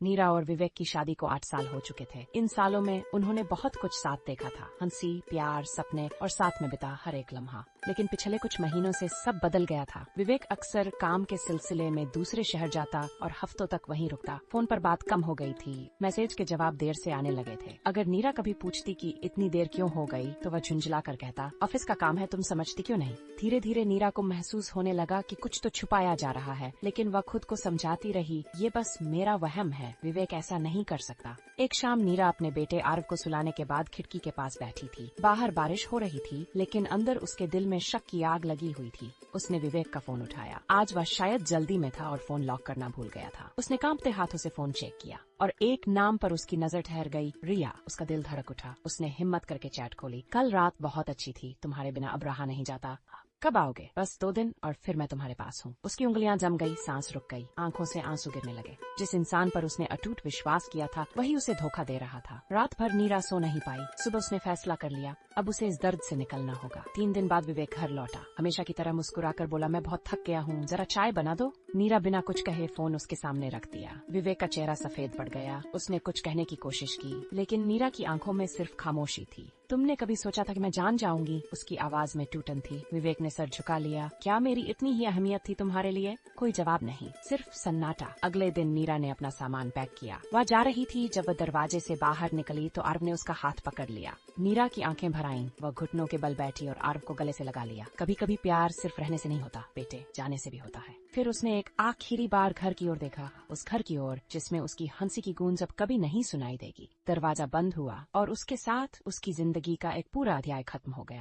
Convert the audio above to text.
नीरा और विवेक की शादी को 8 साल हो चुके थे। इन सालों में उन्होंने बहुत कुछ साथ देखा था, हंसी, प्यार, सपने और साथ में बिता हर एक लम्हा। लेकिन पिछले कुछ महीनों से सब बदल गया था। विवेक अक्सर काम के सिलसिले में दूसरे शहर जाता और हफ्तों तक वहीं रुकता। फोन पर बात कम हो गई थी, मैसेज के जवाब देर से आने लगे थे। अगर नीरा कभी पूछती कि इतनी देर क्यों हो गई, तो वह झुंझला कर कहता, ऑफिस का काम है, तुम समझती क्यों नहीं। धीरे धीरे नीरा को महसूस होने लगा कि कुछ तो छुपाया जा रहा है, लेकिन वह खुद को समझाती रही, ये बस मेरा वहम है, विवेक ऐसा नहीं कर सकता। एक शाम नीरा अपने बेटे आरव को सुलाने के बाद खिड़की के पास बैठी थी। बाहर बारिश हो रही थी, लेकिन अंदर उसके दिल में शक की आग लगी हुई थी। उसने विवेक का फोन उठाया। आज वह शायद जल्दी में था और फोन लॉक करना भूल गया था। उसने कांपते हाथों से फोन चेक किया और एक नाम पर उसकी नजर ठहर गई, रिया। उसका दिल धड़क उठा। उसने हिम्मत करके चैट खोली। कल रात बहुत अच्छी थी, तुम्हारे बिना अब रहा नहीं जाता, कब आओगे। बस 2 दिन और फिर मैं तुम्हारे पास हूँ। उसकी उंगलियां जम गई, सांस रुक गई, आंखों से आंसू गिरने लगे। जिस इंसान पर उसने अटूट विश्वास किया था, वही उसे धोखा दे रहा था। रात भर नीरा सो नहीं पाई। सुबह उसने फैसला कर लिया, अब उसे इस दर्द से निकलना होगा। 3 दिन बाद विवेक घर लौटा। हमेशा की तरह मुस्कुराकर बोला, मैं बहुत थक गया हूँ, जरा चाय बना दो। नीरा बिना कुछ कहे फोन उसके सामने रख दिया। विवेक का चेहरा सफेद पड़ गया। उसने कुछ कहने की कोशिश की, लेकिन नीरा की आंखों में सिर्फ खामोशी थी। तुमने कभी सोचा था कि मैं जान जाऊंगी? उसकी आवाज में टूटन थी। विवेक ने सर झुका लिया। क्या मेरी इतनी ही अहमियत थी तुम्हारे लिए? कोई जवाब नहीं, सिर्फ सन्नाटा। अगले दिन नीरा ने अपना सामान पैक किया। वह जा रही थी। जब वह दरवाजे से बाहर निकली तो आरव ने उसका हाथ पकड़ लिया। नीरा की आंखें भर आईं। वह घुटनों के बल बैठी और आरव को गले से लगा लिया। कभी कभी प्यार सिर्फ रहने से नहीं होता बेटे, जाने से भी होता है। फिर उसने एक आखिरी बार घर की ओर देखा, उस घर की ओर जिसमें उसकी हंसी की गूंज अब कभी नहीं सुनाई देगी। दरवाजा बंद हुआ और उसके साथ उसकी जिंदगी का एक पूरा अध्याय खत्म हो गया।